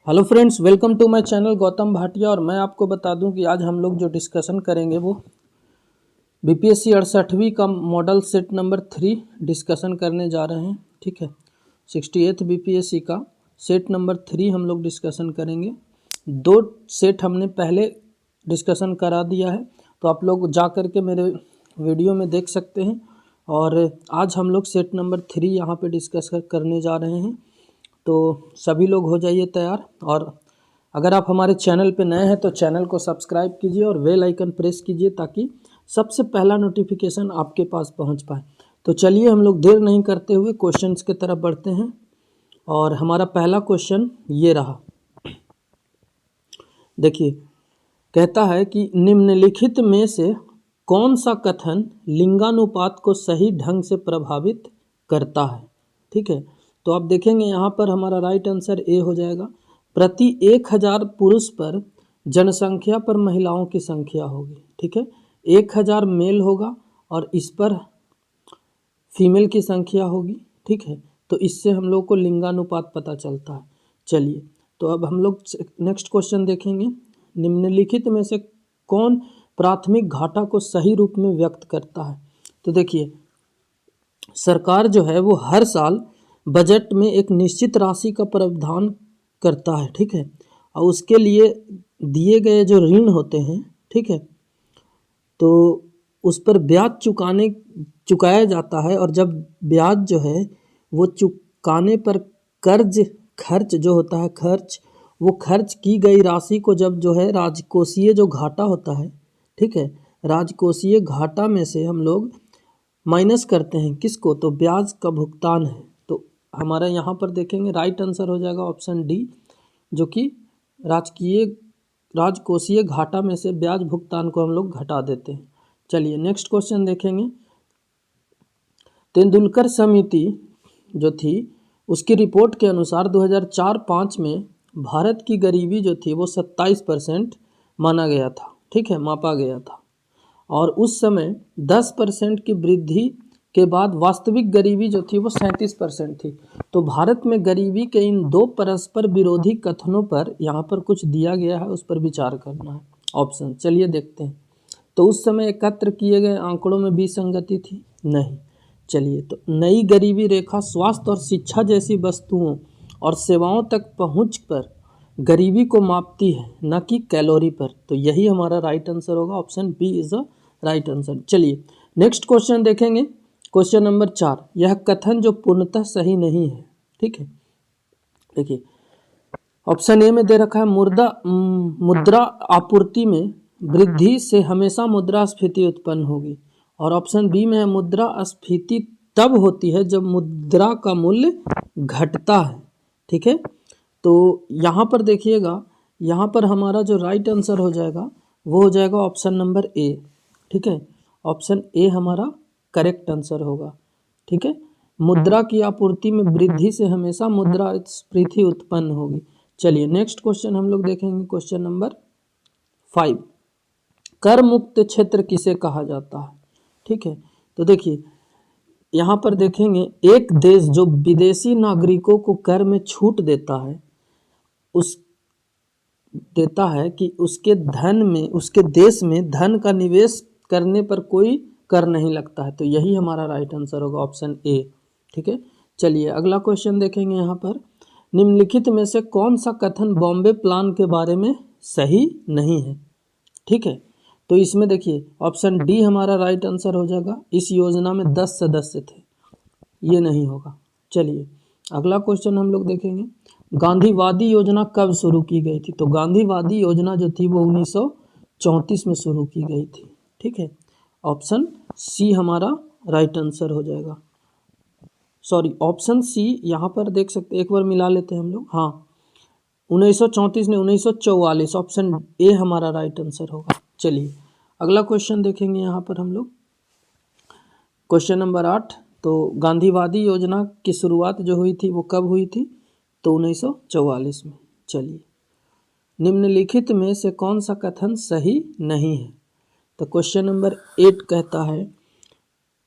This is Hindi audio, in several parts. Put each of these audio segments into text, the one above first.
Hello friends, welcome to my channel Gautam Bhatia. और मैं आपको बता दूं कि आज हम लोग जो डिस्कशन करेंगे वो बीपीएससी 68वीं का मॉडल सेट नंबर 3 डिस्कशन करने जा रहे हैं। ठीक है, 68th बीपीएससी का सेट नंबर 3 हम लोग डिस्कशन करेंगे। 2 सेट हमने पहले डिस्कशन करा दिया है, तो आप लोग जा कर के मेरे वीडियो में देख सकते हैं। और आज हम लोग सेट नंबर 3 यहाँ पे डिस्कस करने जा रहे हैं, तो सभी लोग हो जाइए तैयार। और अगर आप हमारे चैनल पे नए हैं तो चैनल को सब्सक्राइब कीजिए और बेल आइकन प्रेस कीजिए ताकि सबसे पहला नोटिफिकेशन आपके पास पहुंच पाए। तो चलिए हम लोग देर नहीं करते हुए क्वेश्चंस की तरफ बढ़ते हैं। और हमारा पहला क्वेश्चन ये रहा। देखिए, कहता है कि निम्नलिखित में से कौन सा कथन लिंगानुपात को सही ढंग से प्रभावित करता है। ठीक है, तो आप देखेंगे यहाँ पर हमारा राइट आंसर ए हो जाएगा। प्रति 1000 पुरुष पर जनसंख्या पर महिलाओं की संख्या होगी। ठीक है, 1000 मेल होगा और इस पर फीमेल की संख्या होगी। ठीक है, तो इससे हम लोग को लिंगानुपात पता चलता है। चलिए, तो अब हम लोग नेक्स्ट क्वेश्चन देखेंगे। निम्नलिखित में से कौन प्राथमिक घाटा को सही रूप में व्यक्त करता है। तो देखिए, सरकार जो है वो हर साल बजट में एक निश्चित राशि का प्रावधान करता है। ठीक है, और उसके लिए दिए गए जो ऋण होते हैं, ठीक है, तो उस पर ब्याज चुकाया जाता है। और जब ब्याज जो है वो चुकाने पर खर्च जो होता है, वो खर्च की गई राशि को जब जो है राजकोषीय जो घाटा होता है, ठीक है, राजकोषीय घाटा में से हम लोग माइनस करते हैं किसको, तो ब्याज का भुगतान है। तो हमारा यहाँ पर देखेंगे राइट आंसर हो जाएगा ऑप्शन डी, जो कि राजकोषीय घाटा में से ब्याज भुगतान को हम लोग घटा देते हैं। चलिए नेक्स्ट क्वेश्चन देखेंगे। तेंदुलकर समिति जो थी उसकी रिपोर्ट के अनुसार 2004-05 में भारत की गरीबी जो थी वो 27% माना गया था। ठीक है, मापा गया था। और उस समय 10% की वृद्धि के बाद वास्तविक गरीबी जो थी वो 37% थी। तो भारत में गरीबी के इन दो परस्पर विरोधी कथनों पर यहाँ पर कुछ दिया गया है, उस पर विचार करना है। ऑप्शन चलिए देखते हैं। तो उस समय एकत्र किए गए आंकड़ों में विसंगति थी? नहीं। चलिए, तो नई गरीबी रेखा स्वास्थ्य और शिक्षा जैसी वस्तुओं और सेवाओं तक पहुँच पर गरीबी को मापती है, न कि कैलोरी पर। तो यही हमारा राइट आंसर होगा, option B is the right answer. चलिए नेक्स्ट क्वेश्चन देखेंगे, क्वेश्चन नंबर 4। यह कथन जो पूर्णतः सही नहीं है। ठीक है, देखिए ऑप्शन ए में दे रखा है मुद्रा आपूर्ति में वृद्धि से हमेशा मुद्रास्फीति उत्पन्न होगी। और ऑप्शन बी में है मुद्रास्फीति तब होती है जब मुद्रा का मूल्य घटता है। ठीक है, तो यहाँ पर देखिएगा, यहाँ पर हमारा जो राइट आंसर हो जाएगा वो हो जाएगा ऑप्शन नंबर ए। ठीक है, ऑप्शन ए हमारा करेक्ट आंसर होगा। ठीक है, मुद्रा की आपूर्ति में वृद्धि से हमेशा मुद्रास्फीति उत्पन्न होगी। चलिए नेक्स्ट क्वेश्चन हम लोग देखेंगे, क्वेश्चन नंबर 5। कर मुक्त क्षेत्र किसे कहा जाता है। ठीक है, तो देखिए यहाँ पर देखेंगे, एक देश जो विदेशी नागरिकों को कर में छूट देता है कि उसके देश में धन का निवेश करने पर कोई कर नहीं लगता है। तो यही हमारा राइट आंसर होगा, ऑप्शन ए। ठीक है, चलिए अगला क्वेश्चन देखेंगे। यहाँ पर निम्नलिखित में से कौन सा कथन बॉम्बे प्लान के बारे में सही नहीं है। ठीक है, तो इसमें देखिए ऑप्शन डी हमारा राइट आंसर हो जाएगा। इस योजना में 10 सदस्य थे, ये नहीं होगा। चलिए अगला क्वेश्चन हम लोग देखेंगे, गांधीवादी योजना कब शुरू की गई थी। तो गांधीवादी योजना जो थी वो 1934 में शुरू की गई थी। ठीक है, ऑप्शन सी हमारा राइट आंसर हो जाएगा। सॉरी, ऑप्शन सी यहाँ पर देख सकते, एक बार मिला लेते हैं हम लोग। हाँ, 1934 ने 1944, ऑप्शन ए हमारा राइट आंसर होगा। चलिए अगला क्वेश्चन देखेंगे यहाँ पर हम लोग, क्वेश्चन नंबर 8। तो गांधीवादी योजना की शुरुआत जो हुई थी वो कब हुई थी, तो 1944 में। चलिए निम्नलिखित में से कौन सा कथन सही नहीं है। तो क्वेश्चन नंबर 8 कहता है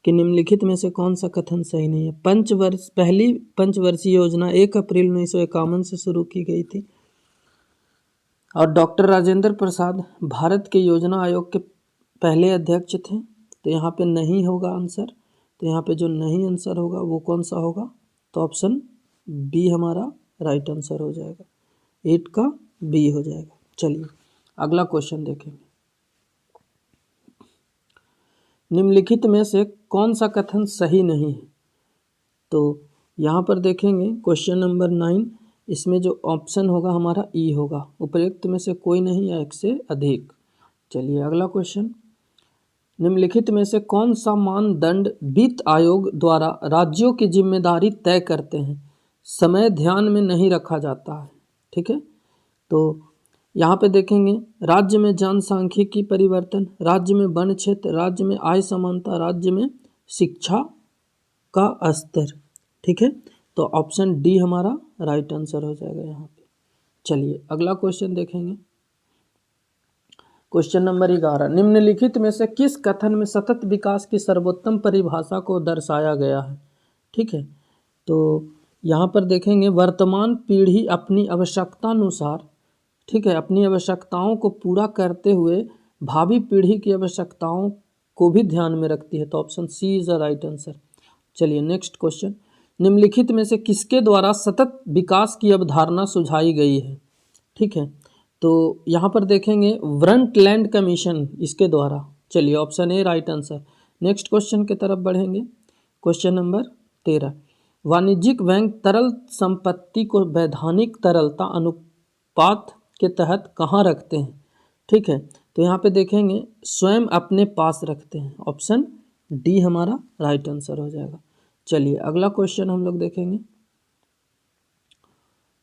कि निम्नलिखित में से कौन सा कथन सही नहीं है। पहली पंचवर्षीय योजना 1 अप्रैल 1951 से शुरू की गई थी। और डॉक्टर राजेंद्र प्रसाद भारत के योजना आयोग के पहले अध्यक्ष थे। तो यहाँ पे नहीं होगा आंसर। तो यहाँ पे जो नहीं आंसर होगा वो कौन सा होगा? तो ऑप्शन बी हमारा राइट आंसर हो जाएगा। 8 का बी हो जाएगा। चलिए अगला क्वेश्चन देखेंगे। निम्नलिखित में से कौन सा कथन सही नहीं है? तो यहाँ पर देखेंगे क्वेश्चन नंबर 9, इसमें जो ऑप्शन होगा हमारा ई होगा, उपयुक्त में से कोई नहीं या एक से अधिक। चलिए अगला क्वेश्चन, निम्नलिखित में से कौन सा मानदंड वित्त आयोग द्वारा राज्यों की जिम्मेदारी तय करते हैं, समय ध्यान में नहीं रखा जाता है? ठीक है, तो यहाँ पे देखेंगे राज्य में जनसांख्यिकी परिवर्तन, राज्य में वन क्षेत्र, राज्य में आय समानता, राज्य में शिक्षा का स्तर। ठीक है, तो ऑप्शन डी हमारा राइट आंसर हो जाएगा यहाँ पे। चलिए अगला क्वेश्चन देखेंगे। क्वेश्चन नंबर 11, निम्नलिखित में से किस कथन में सतत विकास की सर्वोत्तम परिभाषा को दर्शाया गया है? ठीक है, तो यहाँ पर देखेंगे वर्तमान पीढ़ी अपनी आवश्यकतानुसार, ठीक है, अपनी आवश्यकताओं को पूरा करते हुए भावी पीढ़ी की आवश्यकताओं को भी ध्यान में रखती है। तो option C is the right answer. चलिए नेक्स्ट क्वेश्चन, निम्नलिखित में से किसके द्वारा सतत विकास की अवधारणा सुझाई गई है? ठीक है, तो यहाँ पर देखेंगे ब्रंटलैंड कमीशन इसके द्वारा। चलिए option A right answer. Next question की तरफ बढ़ेंगे। क्वेश्चन नंबर 13, वाणिज्यिक बैंक तरल संपत्ति को वैधानिक तरलता अनुपात के तहत कहाँ रखते हैं? ठीक है, तो यहाँ पे देखेंगे स्वयं अपने पास रखते हैं। ऑप्शन डी हमारा राइट आंसर हो जाएगा। चलिए अगला क्वेश्चन हम लोग देखेंगे।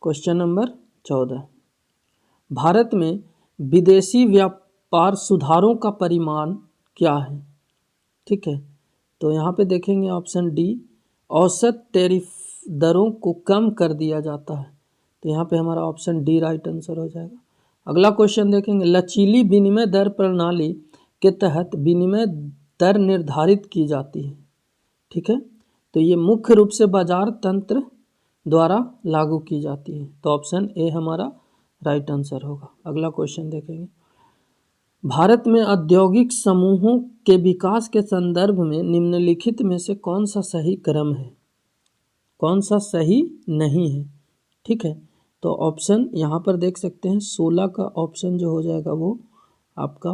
क्वेश्चन नंबर 14, भारत में विदेशी व्यापार सुधारों का परिमाण क्या है? ठीक है, तो यहाँ पे देखेंगे ऑप्शन डी, औसत टैरिफ दरों को कम कर दिया जाता है। तो यहाँ पे हमारा ऑप्शन डी राइट आंसर हो जाएगा। अगला क्वेश्चन देखेंगे, लचीली विनिमय दर प्रणाली के तहत विनिमय दर निर्धारित की जाती है। ठीक है, तो ये मुख्य रूप से बाजार तंत्र द्वारा लागू की जाती है। तो ऑप्शन ए हमारा राइट आंसर होगा। अगला क्वेश्चन देखेंगे, भारत में औद्योगिक समूहों के विकास के संदर्भ में निम्नलिखित में से कौन सा सही क्रम है, कौन सा सही नहीं है? ठीक है, तो ऑप्शन यहाँ पर देख सकते हैं 16 का ऑप्शन जो हो जाएगा वो आपका,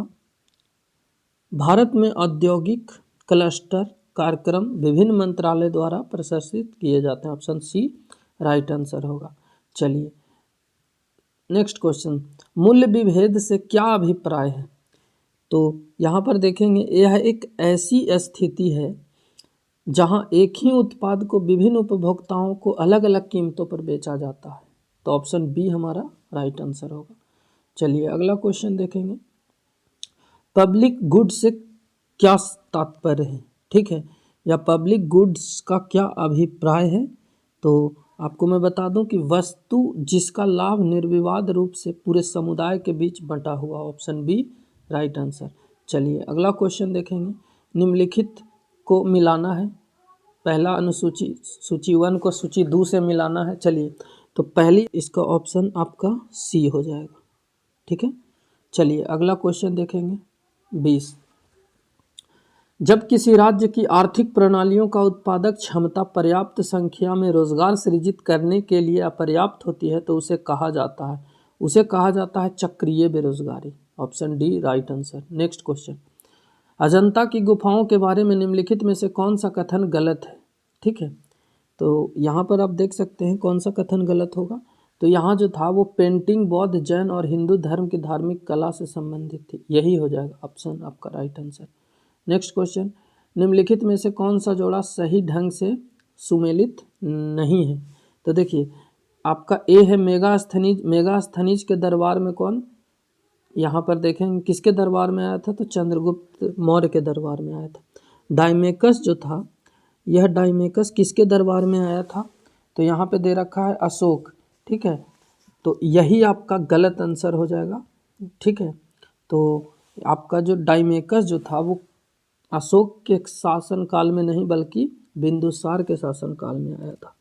भारत में औद्योगिक क्लस्टर कार्यक्रम विभिन्न मंत्रालय द्वारा प्रशासित किए जाते हैं। ऑप्शन सी राइट आंसर होगा। चलिए नेक्स्ट क्वेश्चन, मूल्य विभेद से क्या अभिप्राय है? तो यहाँ पर देखेंगे यह एक ऐसी स्थिति है जहाँ एक ही उत्पाद को विभिन्न उपभोक्ताओं को अलग अलग कीमतों पर बेचा जाता है। तो ऑप्शन बी हमारा राइट आंसर होगा। चलिए अगला क्वेश्चन देखेंगे, पब्लिक गुड्स से क्या तात्पर्य है? ठीक है, या पब्लिक गुड्स का क्या अभिप्राय है? तो आपको मैं बता दूं कि वस्तु जिसका लाभ निर्विवाद रूप से पूरे समुदाय के बीच बंटा हुआ। Option B right answer. चलिए अगला क्वेश्चन देखेंगे, निम्नलिखित को मिलाना है, पहला अनुसूची सूची 1 को सूची 2 से मिलाना है। चलिए तो पहली इसका ऑप्शन आपका सी हो जाएगा। ठीक है, चलिए अगला क्वेश्चन देखेंगे 20, जब किसी राज्य की आर्थिक प्रणालियों का उत्पादक क्षमता पर्याप्त संख्या में रोजगार सृजित करने के लिए अपर्याप्त होती है तो उसे कहा जाता है चक्रीय बेरोजगारी। Option D right answer. Next question, Ajanta की गुफाओं के बारे में निम्नलिखित में से कौन सा कथन गलत है? ठीक है, तो यहाँ पर आप देख सकते हैं कौन सा कथन गलत होगा। तो यहाँ जो था वो पेंटिंग बौद्ध, जैन और हिंदू धर्म की धार्मिक कला से संबंधित थी। यही हो जाएगा ऑप्शन आपका राइट आंसर। नेक्स्ट क्वेश्चन, निम्नलिखित में से कौन सा जोड़ा सही ढंग से सुमेलित नहीं है? तो देखिए आपका ए है मेगास्थनीज के दरबार में कौन, यहाँ पर देखेंगे किसके दरबार में आया था? तो चंद्रगुप्त मौर्य के दरबार में आया था। डायमेकस जो था, यह डायमेकस किसके दरबार में आया था? तो यहाँ पे दे रखा है अशोक। ठीक है, तो यही आपका गलत आंसर हो जाएगा। ठीक है, तो आपका जो डायमेकस जो था वो अशोक के शासन काल में नहीं बल्कि बिंदुसार के शासन काल में आया था।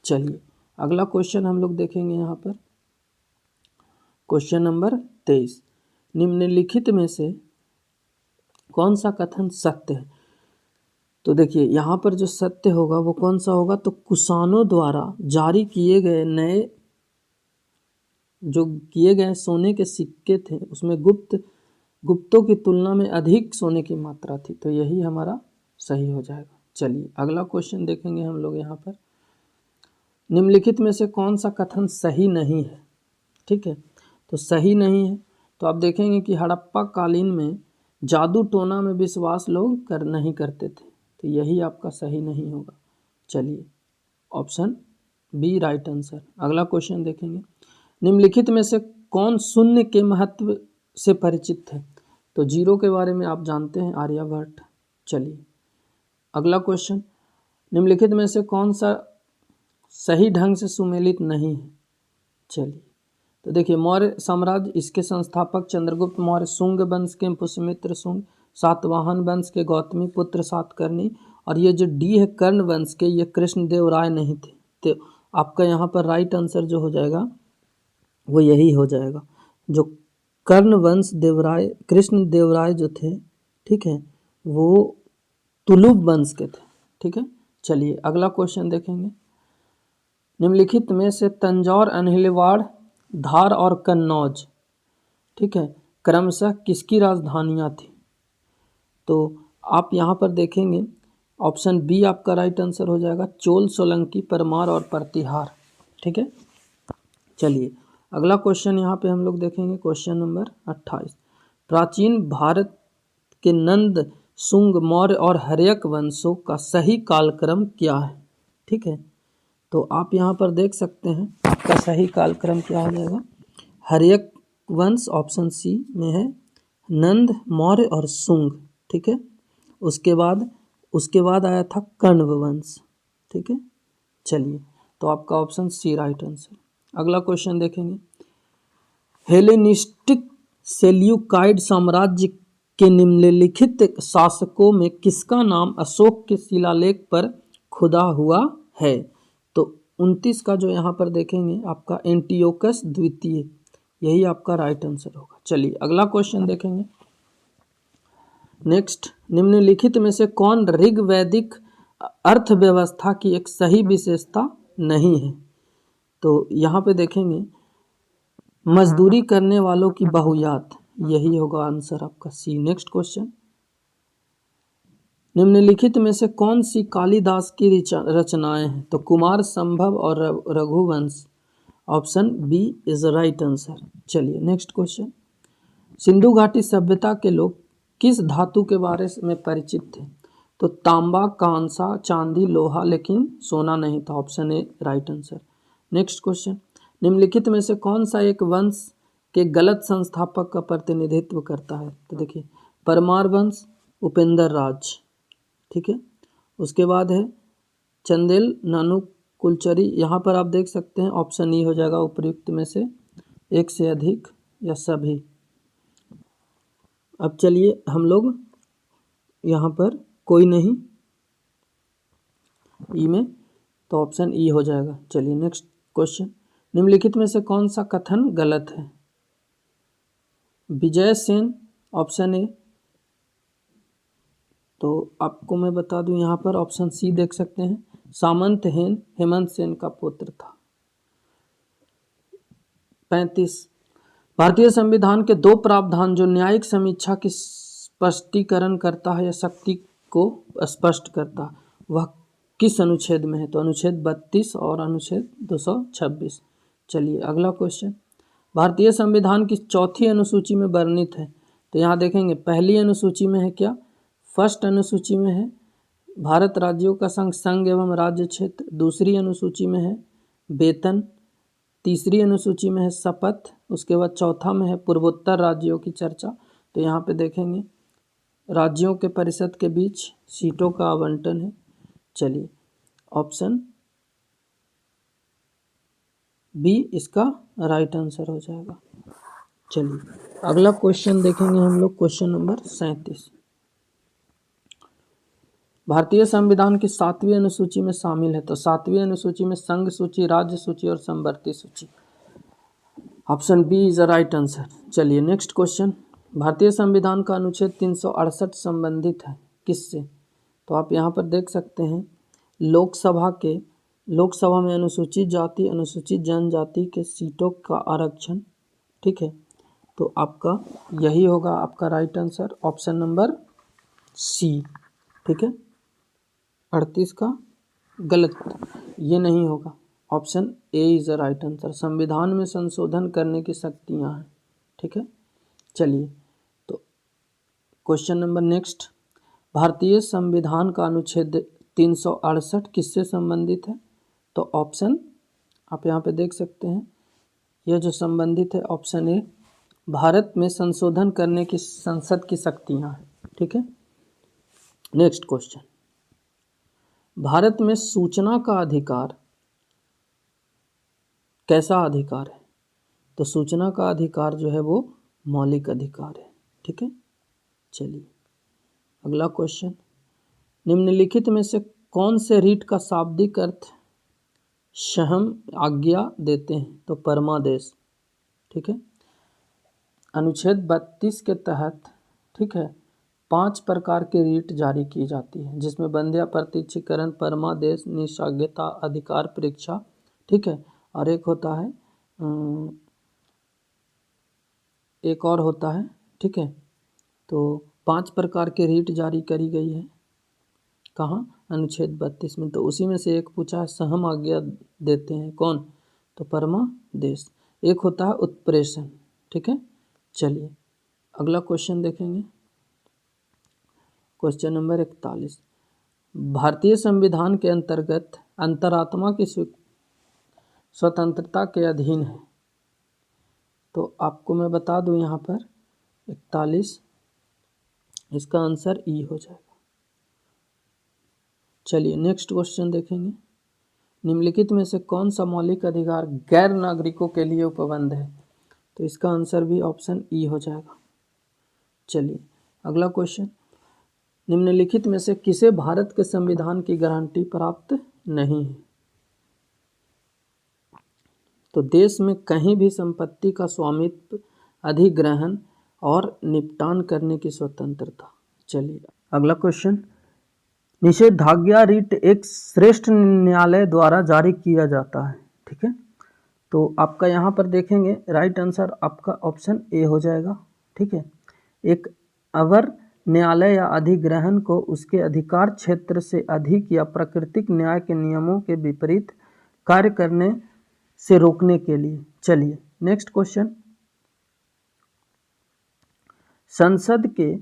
चलिए अगला क्वेश्चन हम लोग देखेंगे यहाँ पर क्वेश्चन नंबर 23, निम्नलिखित में से कौन सा कथन सत्य है? तो देखिए यहाँ पर जो सत्य होगा वो कौन सा होगा, तो कुषाणों द्वारा जारी किए गए सोने के सिक्के थे उसमें गुप्तों की तुलना में अधिक सोने की मात्रा थी, तो यही हमारा सही हो जाएगा। चलिए अगला क्वेश्चन देखेंगे हम लोग यहाँ पर, निम्नलिखित में से कौन सा कथन सही नहीं है? ठीक है, तो सही नहीं है तो आप देखेंगे कि हड़प्पा कालीन में जादू टोना में विश्वास लोग नहीं करते थे, तो यही आपका सही नहीं होगा। चलिए ऑप्शन बी राइट आंसर। अगला क्वेश्चन देखेंगे, निम्नलिखित में से कौन शून्य के महत्व से परिचित है? तो जीरो के बारे में आप जानते हैं, आर्यभट्ट। चलिए अगला क्वेश्चन, निम्नलिखित में से कौन सा सही ढंग से सुमेलित नहीं है? चलिए तो देखिए, मौर्य साम्राज्य, इसके संस्थापक चंद्रगुप्त मौर्य, शुंग वंश के पुष्यमित्र शुंग, सातवाहन वंश के गौतमी पुत्र सातकर्णी, और ये जो डी है कर्ण वंश के, ये कृष्णदेव राय नहीं थे। तो आपका यहाँ पर राइट आंसर जो हो जाएगा वो यही हो जाएगा, जो कर्ण वंश देवराय कृष्णदेव राय जो थे, ठीक है, वो तुलुप वंश के थे। ठीक है, चलिए अगला क्वेश्चन देखेंगे, निम्नलिखित में से तंजौर, अहिलवाड़, धार और कन्नौज, ठीक है, क्रमशः किसकी राजधानियाँ थी? तो आप यहाँ पर देखेंगे ऑप्शन बी आपका राइट आंसर हो जाएगा, चोल, सोलंकी, परमार और प्रतिहार। ठीक है, चलिए अगला क्वेश्चन यहाँ पे हम लोग देखेंगे, क्वेश्चन नंबर 28, प्राचीन भारत के नंद, शुंग, मौर्य और हर्यक वंशों का सही कालक्रम क्या है? ठीक है, तो आप यहाँ पर देख सकते हैं आपका सही कालक्रम क्या हो जाएगा, हर्यक वंश ऑप्शन सी में है, नंद, मौर्य और शुंग। ठीक है, उसके बाद आया था कण्व वंश। ठीक है, चलिए तो आपका ऑप्शन सी राइट आंसर। अगला क्वेश्चन देखेंगे, हेलेनिस्टिक सेल्यूकाइड साम्राज्य के निम्नलिखित शासकों में किसका नाम अशोक के शिलालेख पर खुदा हुआ है? तो 29 का जो यहाँ पर देखेंगे आपका एंटियोकस द्वितीय, यही आपका राइट आंसर होगा। चलिए अगला क्वेश्चन देखेंगे, नेक्स्ट, निम्नलिखित में से कौन ऋग्वैदिक अर्थव्यवस्था की एक सही विशेषता नहीं है? तो यहाँ पे देखेंगे मजदूरी करने वालों की बहुयात, यही होगा आंसर आपका सी। नेक्स्ट क्वेश्चन, निम्नलिखित में से कौन सी कालिदास की रचनाएं हैं? तो कुमार संभव और Raghuvansh, option B is right answer. चलिए नेक्स्ट क्वेश्चन, सिंधु घाटी सभ्यता के लोग किस धातु के बारे में परिचित थे? तो तांबा, कांसा, चांदी, लोहा, लेकिन सोना नहीं था, option A right answer. Next question, निम्नलिखित में से कौन सा एक वंश के गलत संस्थापक का प्रतिनिधित्व करता है? तो देखिए, परमार वंश, उपेंद्र राज। ठीक है, उसके बाद है चंदेल, नानु कुलचरी। यहाँ पर आप देख सकते हैं ऑप्शन ई हो जाएगा उपयुक्त में से एक से अधिक या सभी। अब चलिए हम लोग यहाँ पर कोई नहीं ई में, तो ऑप्शन ई हो जाएगा। चलिए नेक्स्ट क्वेश्चन, निम्नलिखित में से कौन सा कथन गलत है? Vijay Sen, option A. तो आपको मैं बता दूं यहाँ पर ऑप्शन सी देख सकते हैं, सामंत हेमंत सेन का पुत्र था। 35, भारतीय संविधान के दो प्रावधान जो न्यायिक समीक्षा की स्पष्टीकरण करता है या शक्ति को स्पष्ट करता है, वह किस अनुच्छेद में है? तो अनुच्छेद 32 और अनुच्छेद 226। चलिए अगला क्वेश्चन, भारतीय संविधान की चौथी अनुसूची में वर्णित है? तो यहाँ देखेंगे पहली अनुसूची में है क्या, फर्स्ट अनुसूची में है भारत राज्यों का संघ एवं राज्य क्षेत्र, दूसरी अनुसूची में है वेतन, तीसरी अनुसूची में है शपथ, उसके बाद चौथा में है पूर्वोत्तर राज्यों की चर्चा। तो यहाँ पे देखेंगे राज्यों के परिषद के बीच सीटों का आवंटन है। चलिए ऑप्शन बी इसका राइट आंसर हो जाएगा। चलिए अगला क्वेश्चन देखेंगे हम लोग, क्वेश्चन नंबर 37, भारतीय संविधान की 7वीं अनुसूची में शामिल है? तो 7वीं अनुसूची में संघ सूची, राज्य सूची और संवर्ती सूची। Option B is the right answer. चलिए नेक्स्ट क्वेश्चन, भारतीय संविधान का अनुच्छेद 368 संबंधित है किससे? तो आप यहाँ पर देख सकते हैं लोकसभा में अनुसूचित जाति अनुसूचित जनजाति के सीटों का आरक्षण, ठीक है। तो आपका यही होगा आपका right answer, option number C, ठीक है। 38 का गलत, ये नहीं होगा, option A is the right answer. संविधान में संशोधन करने की शक्तियाँ हैं, ठीक है। चलिए तो क्वेश्चन नंबर नेक्स्ट, भारतीय संविधान का अनुच्छेद 368 किससे संबंधित है? तो ऑप्शन आप यहाँ पे देख सकते हैं, यह जो संबंधित है ऑप्शन ए, भारत में संशोधन करने की संसद की शक्तियाँ हैं, ठीक है। नेक्स्ट क्वेश्चन, भारत में सूचना का अधिकार कैसा अधिकार है? तो सूचना का अधिकार जो है वो मौलिक अधिकार है, ठीक है। चलिए अगला क्वेश्चन, निम्नलिखित में से कौन से रीट का शाब्दिक अर्थ सहम आज्ञा देते हैं? तो परमादेश, ठीक है। अनुच्छेद 32 के तहत, ठीक है, 5 प्रकार के रीट जारी की जाती है, जिसमें बंध्या प्रत्यक्षीकरण, परमादेश, निषेधाज्ञा, अधिकार परीक्षा, ठीक है, और एक होता है एक और होता है, ठीक है। तो 5 प्रकार के रीट जारी करी गई है, कहाँ? अनुच्छेद 32 में। तो उसी में से एक पूछा है, सहम आज्ञा देते हैं कौन? तो परमादेश। एक होता है उत्प्रेषण, ठीक है। चलिए अगला क्वेश्चन देखेंगे, क्वेश्चन नंबर 41, भारतीय संविधान के अंतर्गत अंतरात्मा की स्वतंत्रता के अधीन है। तो आपको मैं बता दूं यहाँ पर 41, इसका आंसर ई हो जाएगा। चलिए नेक्स्ट क्वेश्चन देखेंगे, निम्नलिखित में से कौन सा मौलिक अधिकार गैर नागरिकों के लिए उपबंध है? तो इसका आंसर भी ऑप्शन ई हो जाएगा। चलिए अगला क्वेश्चन, निम्नलिखित में से किसे भारत के संविधान की गारंटी प्राप्त नहीं है? तो देश में कहीं भी संपत्ति का स्वामित्व, अधिग्रहण और निपटान करने की स्वतंत्रता। चलिए अगला क्वेश्चन, निषेधाज्ञा रीट एक श्रेष्ठ न्यायालय द्वारा जारी किया जाता है, ठीक है। तो आपका यहाँ पर देखेंगे राइट आंसर आपका ऑप्शन ए हो जाएगा, ठीक है। एक अवर न्यायालय या अधिग्रहण को उसके अधिकार क्षेत्र से अधिक या प्राकृतिक न्याय के नियमों के विपरीत कार्य करने से रोकने के लिए। चलिए नेक्स्ट क्वेश्चन, संसद के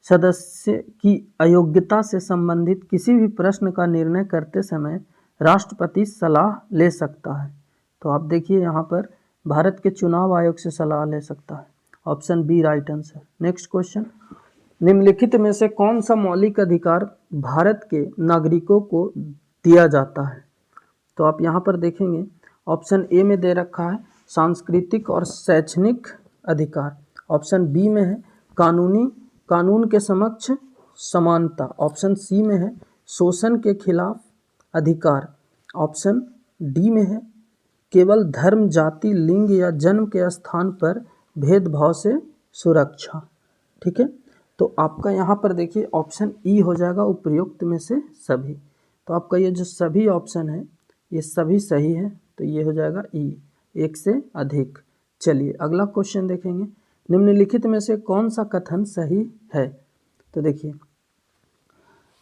सदस्य की अयोग्यता से संबंधित किसी भी प्रश्न का निर्णय करते समय राष्ट्रपति सलाह ले सकता है। तो आप देखिए यहाँ पर भारत के चुनाव आयोग से सलाह ले सकता है, option B right answer. Next question, निम्नलिखित में से कौन सा मौलिक अधिकार भारत के नागरिकों को दिया जाता है? तो आप यहाँ पर देखेंगे ऑप्शन ए में दे रखा है सांस्कृतिक और शैक्षणिक अधिकार, ऑप्शन बी में है कानून के समक्ष समानता, ऑप्शन सी में है शोषण के खिलाफ अधिकार, ऑप्शन डी में है केवल धर्म, जाति, लिंग या जन्म के स्थान पर भेदभाव से सुरक्षा, ठीक है। तो आपका यहाँ पर देखिए ऑप्शन ई हो जाएगा उपयुक्त में से सभी। तो आपका ये जो सभी ऑप्शन है ये सभी सही है, तो ये हो जाएगा ई, एक से अधिक। चलिए अगला क्वेश्चन देखेंगे, निम्नलिखित में से कौन सा कथन सही है? तो देखिए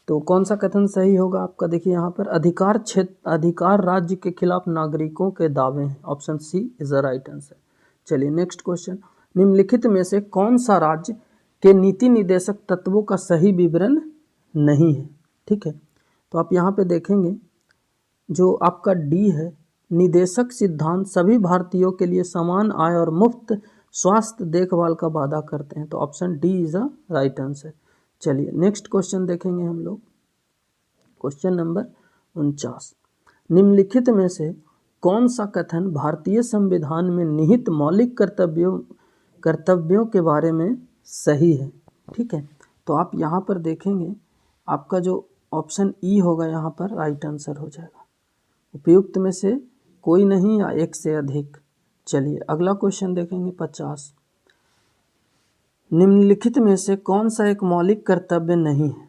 तो कौन सा कथन सही होगा आपका? देखिए यहाँ पर अधिकार राज्य के खिलाफ नागरिकों के दावे हैं, option C is the right answer. चलिए नेक्स्ट क्वेश्चन, निम्नलिखित में से कौन सा राज्य के नीति निर्देशक तत्वों का सही विवरण नहीं है? ठीक है, तो आप यहाँ पे देखेंगे जो आपका डी है, निदेशक सिद्धांत सभी भारतीयों के लिए समान आय और मुफ्त स्वास्थ्य देखभाल का वादा करते हैं, तो option D is the right answer. चलिए नेक्स्ट क्वेश्चन देखेंगे हम लोग, क्वेश्चन नंबर 49, निम्नलिखित में से कौन सा कथन भारतीय संविधान में निहित मौलिक कर्तव्यों के बारे में सही है? ठीक है, तो आप यहाँ पर देखेंगे आपका जो ऑप्शन ई होगा यहाँ पर राइट आंसर हो जाएगा। उपयुक्त में से कोई नहीं या एक से अधिक। चलिए अगला क्वेश्चन देखेंगे 50। निम्नलिखित में से कौन सा एक मौलिक कर्तव्य नहीं है?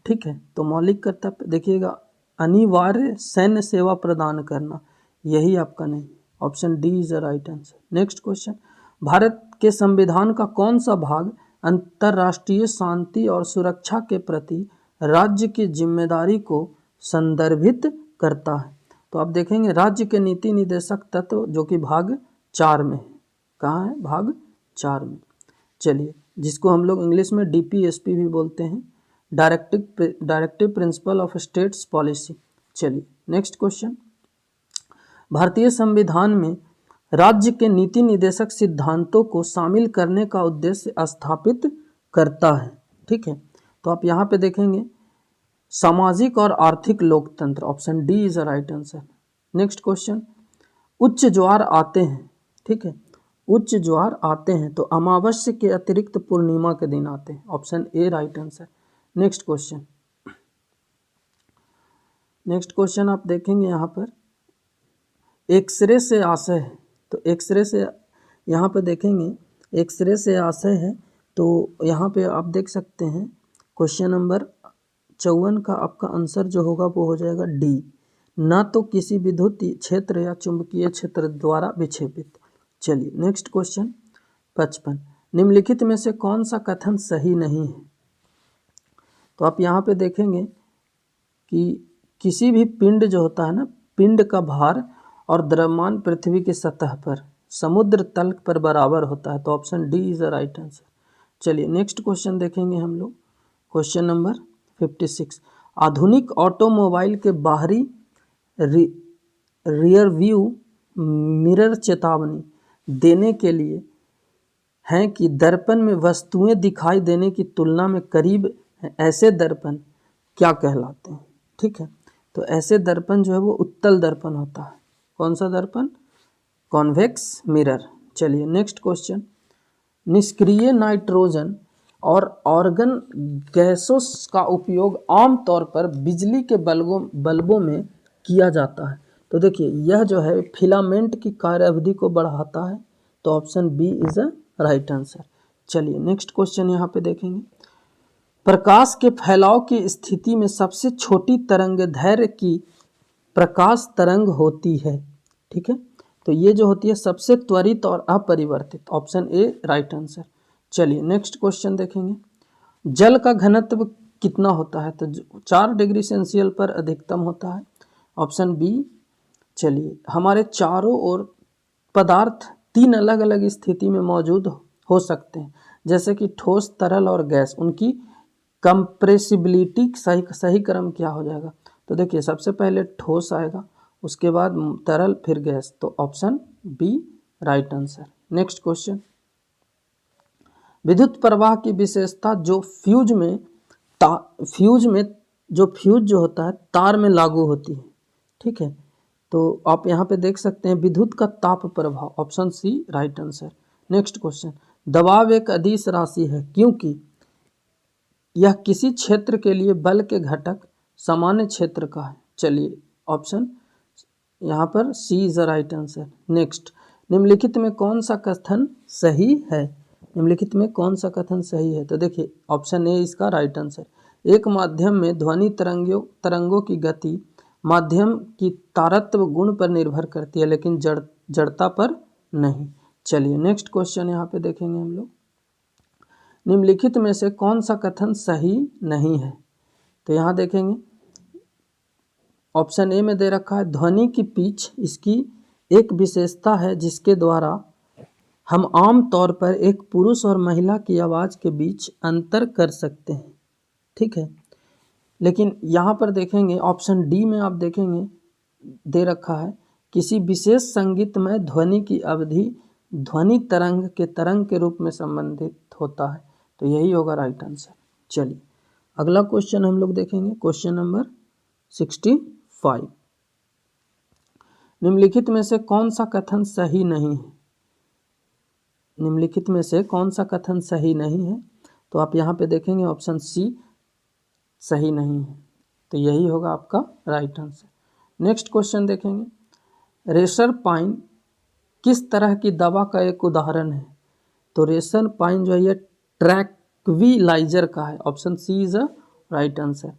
ठीक है, तो मौलिक कर्तव्य देखिएगा, अनिवार्य सैन्य सेवा प्रदान करना, यही आपका नहीं। Option D is the right answer. Next question, Bharat के संविधान का कौन सा भाग अंतर्राष्ट्रीय शांति और सुरक्षा के प्रति राज्य की जिम्मेदारी को संदर्भित करता है? तो आप देखेंगे राज्य के नीति निर्देशक तत्व, जो कि भाग 4 में है। कहाँ है? भाग 4 में। चलिए, जिसको हम लोग इंग्लिश में DPSP भी बोलते हैं, directive principle of states policy. चलिए नेक्स्ट क्वेश्चन, भारतीय संविधान में राज्य के नीति निर्देशक सिद्धांतों को शामिल करने का उद्देश्य स्थापित करता है। ठीक है, तो आप यहाँ पे देखेंगे सामाजिक और आर्थिक लोकतंत्र, option D is the right answer. Next question, उच्च ज्वार आते हैं, ठीक है, उच्च ज्वार आते हैं तो अमावस्या के अतिरिक्त पूर्णिमा के दिन आते हैं, option A right answer. Next question आप देखेंगे यहाँ पर एक्सरे से आशय है, तो एक्सरे से यहाँ पे देखेंगे एक्सरे से आशय है, तो यहाँ पे आप देख सकते हैं क्वेश्चन नंबर 54 का आपका आंसर जो होगा वो हो जाएगा डी, ना तो किसी विद्युत क्षेत्र या चुंबकीय क्षेत्र द्वारा विक्षेपित। चलिए नेक्स्ट क्वेश्चन 55, निम्नलिखित में से कौन सा कथन सही नहीं है? तो आप यहाँ पे देखेंगे कि किसी भी पिंड जो होता है ना, पिंड का भार और द्रव्यमान पृथ्वी की सतह पर समुद्र तल पर बराबर होता है, तो option D is the right answer. चलिए नेक्स्ट क्वेश्चन देखेंगे हम लोग, क्वेश्चन नंबर 56, आधुनिक ऑटोमोबाइल के बाहरी रियर व्यू मिरर चेतावनी देने के लिए हैं कि दर्पण में वस्तुएं दिखाई देने की तुलना में करीब हैं। ऐसे दर्पण क्या कहलाते हैं? ठीक है, तो ऐसे दर्पण जो है वो उत्तल दर्पण होता है। कौन सा दर्पण? Convex mirror. चलिए नेक्स्ट क्वेश्चन, निष्क्रिय नाइट्रोजन और ऑर्गन गैसों का उपयोग आमतौर पर बिजली के बल्बों में किया जाता है। तो देखिए यह जो है फिलामेंट की कार्य अवधि को बढ़ाता है, तो option B is a right answer. चलिए नेक्स्ट क्वेश्चन यहाँ पे देखेंगे, प्रकाश के फैलाव की स्थिति में सबसे छोटी तरंगदैर्घ्य की प्रकाश तरंग होती है। ठीक है, तो ये जो होती है सबसे त्वरित और अपरिवर्तित, ऑप्शन ए राइट आंसर। चलिए नेक्स्ट क्वेश्चन देखेंगे, जल का घनत्व कितना होता है? तो 4 डिग्री सेल्सियस पर अधिकतम होता है, ऑप्शन बी। चलिए, हमारे चारों ओर पदार्थ 3 अलग अलग स्थिति में मौजूद हो सकते हैं, जैसे कि ठोस, तरल और गैस। उनकी कंप्रेसिबिलिटी सही क्रम क्या हो जाएगा? तो देखिए सबसे पहले ठोस आएगा, उसके बाद तरल, फिर गैस, तो option B right answer. Next question, विद्युत प्रवाह की विशेषता जो फ्यूज जो होता है तार में लागू होती है। ठीक है, तो आप यहाँ पे देख सकते हैं विद्युत का ताप प्रभाव, option C right answer. Next question, दबाव एक अदिश राशि है क्योंकि यह किसी क्षेत्र के लिए बल के घटक सामान्य क्षेत्र का है। चलिए ऑप्शन यहाँ पर C is the right answer. Next, निम्नलिखित में कौन सा कथन सही है? निम्नलिखित में कौन सा कथन सही है? तो देखिए ऑप्शन ए इसका राइट आंसर। एक माध्यम में ध्वनि तरंगों की गति माध्यम की तारत्व गुण पर निर्भर करती है, लेकिन जड़ता पर नहीं। चलिए नेक्स्ट क्वेश्चन यहाँ पे देखेंगे हम लोग, निम्नलिखित में से कौन सा कथन सही नहीं है? तो यहाँ देखेंगे ऑप्शन ए में दे रखा है, ध्वनि की पिच इसकी एक विशेषता है जिसके द्वारा हम आम तौर पर एक पुरुष और महिला की आवाज़ के बीच अंतर कर सकते हैं। ठीक है, लेकिन यहाँ पर देखेंगे ऑप्शन डी में आप देखेंगे दे रखा है, किसी विशेष संगीतमय ध्वनि की अवधि ध्वनि तरंग के रूप में संबंधित होता है, तो यही होगा राइट आंसर। चलिए अगला क्वेश्चन हम लोग देखेंगे, क्वेश्चन नंबर 65, निम्नलिखित में से कौन सा कथन सही नहीं है? निम्नलिखित में से कौन सा कथन सही नहीं है? तो आप यहाँ पे देखेंगे ऑप्शन सी सही नहीं है, तो यही होगा आपका राइट आंसर। नेक्स्ट क्वेश्चन देखेंगे, रेसर पाइन किस तरह की दवा का एक उदाहरण है? तो रेसर पाइन जो है ये ट्रैंक्विलाइजर का है। Option C is a right answer.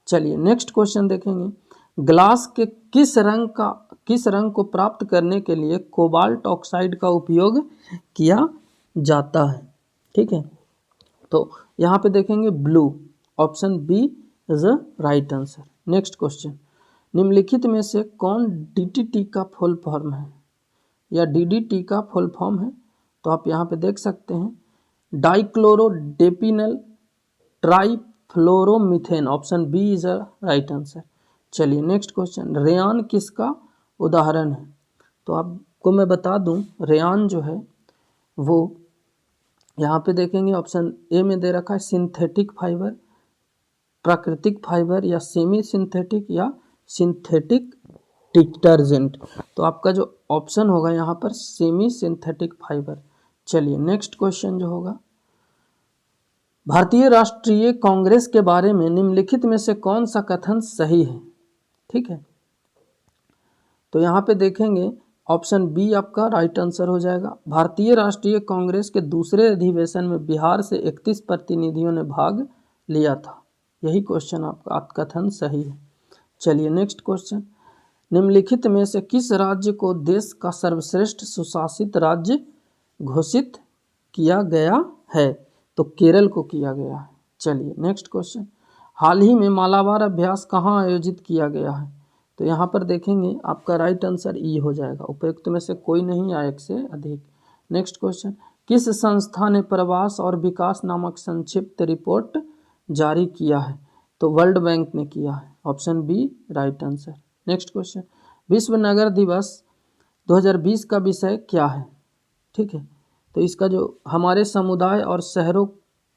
चलिए नेक्स्ट क्वेश्चन देखेंगे। ग्लास के किस रंग को प्राप्त करने के लिए कोबाल्ट ऑक्साइड का उपयोग किया जाता है? ठीक है, तो यहाँ पे देखेंगे blue. Option B is a right answer. Next question, निम्नलिखित में से कौन डीडीटी का फुल फॉर्म है या डीडीटी का फुल फॉर्म है? तो आप यहाँ पे देख सकते हैं dichlorodiphenyl trifluoromethane. Option B is a right answer. चलिए नेक्स्ट क्वेश्चन, रेयान किसका उदाहरण है? तो आपको मैं बता दूं, रेयान जो है वो यहाँ पे देखेंगे ऑप्शन ए में दे रखा है सिंथेटिक फाइबर, प्राकृतिक फाइबर या सेमी सिंथेटिक या सिंथेटिक डिटर्जेंट। तो आपका जो ऑप्शन होगा यहाँ पर सेमी सिंथेटिक फाइबर। चलिए नेक्स्ट क्वेश्चन जो होगा, भारतीय राष्ट्रीय कांग्रेस के बारे में निम्नलिखित में से कौन सा कथन सही है? ठीक है, तो यहाँ पे देखेंगे ऑप्शन बी आपका राइट आंसर हो जाएगा। भारतीय राष्ट्रीय कांग्रेस के दूसरे अधिवेशन में बिहार से 31 प्रतिनिधियों ने भाग लिया था। यही क्वेश्चन आपका कथन सही है। चलिए नेक्स्ट क्वेश्चन, निम्नलिखित में से किस राज्य को देश का सर्वश्रेष्ठ सुशासित राज्य घोषित किया गया है? तो केरल को किया गया है। चलिए नेक्स्ट क्वेश्चन, हाल ही में मालाबार अभ्यास कहाँ आयोजित किया गया है? तो यहाँ पर देखेंगे आपका राइट आंसर ई हो जाएगा। उपयुक्त में से कोई नहीं या एक से अधिक। नेक्स्ट क्वेश्चन, किस संस्था ने प्रवास और विकास नामक संक्षिप्त रिपोर्ट जारी किया है? तो वर्ल्ड बैंक ने किया है। Option B right answer. Next question, विश्व नगर दिवस 2020 का विषय क्या है? ठीक है, तो इसका जो हमारे समुदाय और शहरों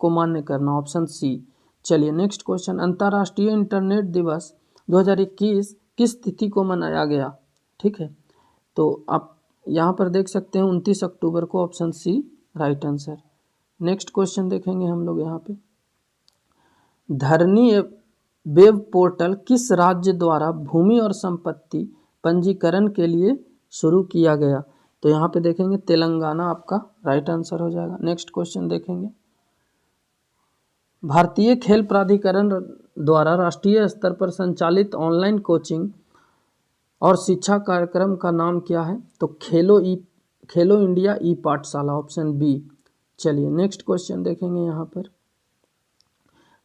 को मान्य करना। Option C. चलिए नेक्स्ट क्वेश्चन, अंतर्राष्ट्रीय इंटरनेट दिवस 2021 किस तिथि को मनाया गया? ठीक है, तो आप यहाँ पर देख सकते हैं 29 अक्टूबर को। Option C right answer. Next question देखेंगे हम लोग यहाँ पे, धरनी वेब पोर्टल किस राज्य द्वारा भूमि और संपत्ति पंजीकरण के लिए शुरू किया गया? तो यहाँ पे देखेंगे तेलंगाना आपका राइट आंसर हो जाएगा। नेक्स्ट क्वेश्चन देखेंगे, भारतीय खेल प्राधिकरण द्वारा राष्ट्रीय स्तर पर संचालित ऑनलाइन कोचिंग और शिक्षा कार्यक्रम का नाम क्या है? तो खेलो India e Pathshala. Option B. चलिए नेक्स्ट क्वेश्चन देखेंगे यहाँ पर,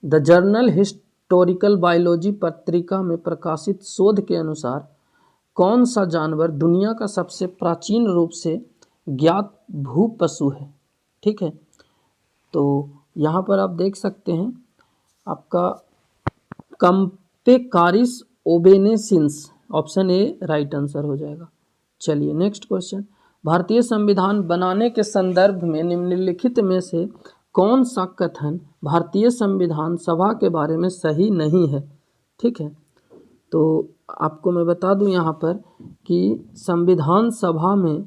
द जर्नल हिस्टोरिकल बायोलॉजी पत्रिका में प्रकाशित शोध के अनुसार कौन सा जानवर दुनिया का सबसे प्राचीन रूप से ज्ञात भूपशु है? ठीक है, तो यहाँ पर आप देख सकते हैं आपका कंपेकारिस ओबेनेसिंस। ऑप्शन ए राइट आंसर हो जाएगा। चलिए नेक्स्ट क्वेश्चन, भारतीय संविधान बनाने के संदर्भ में निम्नलिखित में से कौन सा कथन भारतीय संविधान सभा के बारे में सही नहीं है? ठीक है, तो आपको मैं बता दूं यहाँ पर कि संविधान सभा में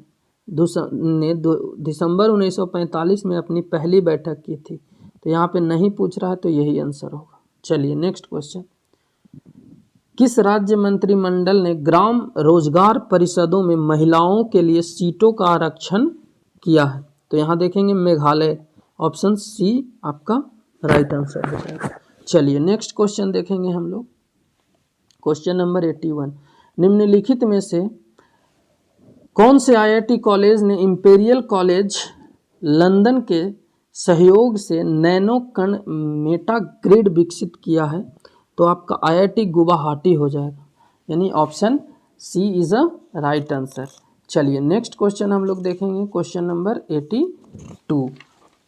दिसंबर 1945 में अपनी पहली बैठक की थी। तो यहाँ पे नहीं पूछ रहा है, तो यही आंसर होगा। चलिए नेक्स्ट क्वेश्चन, किस राज्य मंत्रिमंडल ने ग्राम रोजगार परिषदों में महिलाओं के लिए सीटों का आरक्षण किया है? तो यहाँ देखेंगे मेघालय। ऑप्शन सी आपका राइट आंसर हो जाएगा। चलिए नेक्स्ट क्वेश्चन देखेंगे हम लोग, क्वेश्चन नंबर 81, निम्नलिखित में से कौन से आईआईटी कॉलेज ने इंपीरियल कॉलेज लंदन के सहयोग से नैनो कण मेटा ग्रिड विकसित किया है? तो आपका आईआईटी गुवाहाटी हो जाएगा, यानी option C is a right answer. चलिए नेक्स्ट क्वेश्चन हम लोग देखेंगे, क्वेश्चन नंबर 82।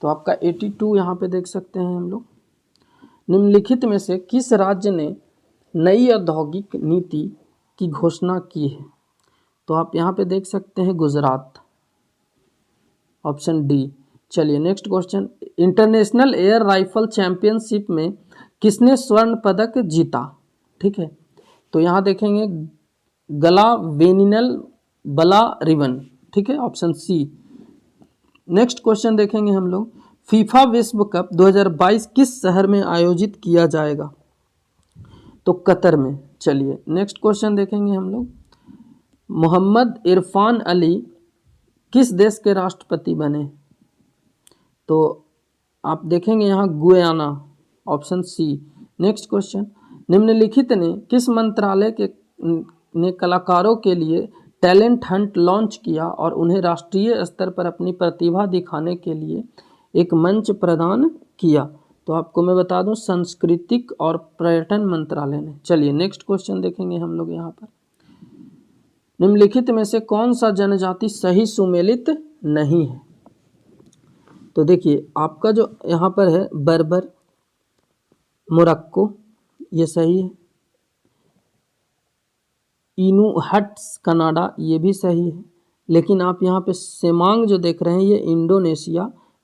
तो आपका 82 यहाँ पे देख सकते हैं हम लोग, निम्नलिखित में से किस राज्य ने नई औद्योगिक नीति की घोषणा की है? तो आप यहाँ पे देख सकते हैं गुजरात। Option D. चलिए next question, international air rifle championship में किसने स्वर्ण पदक जीता? ठीक है, तो यहाँ देखेंगे गला वेनिनल बला रिवन। ठीक है, ऑप्शन सी। नेक्स्ट क्वेश्चन देखेंगे हम लोग, फीफा विश्व कप 2022 किस शहर में आयोजित किया जाएगा? तो कतर में। चलिए नेक्स्ट क्वेश्चन देखेंगे हम लोग, मोहम्मद इरफान अली किस देश के राष्ट्रपति बने? तो आप देखेंगे यहाँ Guyana, option C. Next question, निम्नलिखित ने किस मंत्रालय के ने कलाकारों के लिए टैलेंट हंट लॉन्च किया और उन्हें राष्ट्रीय स्तर पर अपनी प्रतिभा दिखाने के लिए एक मंच प्रदान किया? तो आपको मैं बता दूं, सांस्कृतिक और पर्यटन मंत्रालय ने। चलिए नेक्स्ट क्वेश्चन देखेंगे हम लोग यहाँ पर, निम्नलिखित में से कौन सा जनजाति सही सुमेलित नहीं है? तो देखिए आपका जो यहाँ पर है बर्बर, मोरक्को, ये सही है। इनुहट्स कनाडा, ये भी सही है। लेकिन आप यहाँ पे सेमांग जो देख रहे हैं ये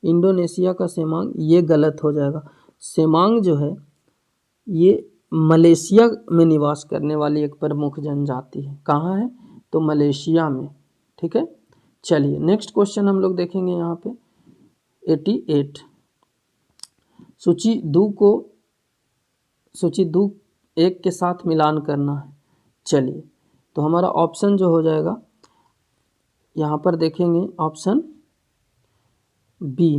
इंडोनेशिया का सेमांग, ये गलत हो जाएगा। सेमांग जो है ये मलेशिया में निवास करने वाली एक प्रमुख जनजाति है। कहाँ है? तो मलेशिया में। ठीक है, चलिए नेक्स्ट क्वेश्चन हम लोग देखेंगे यहाँ पे 88। सूची 2 1 के साथ मिलान करना है। चलिए तो हमारा ऑप्शन जो हो जाएगा यहाँ पर देखेंगे, option B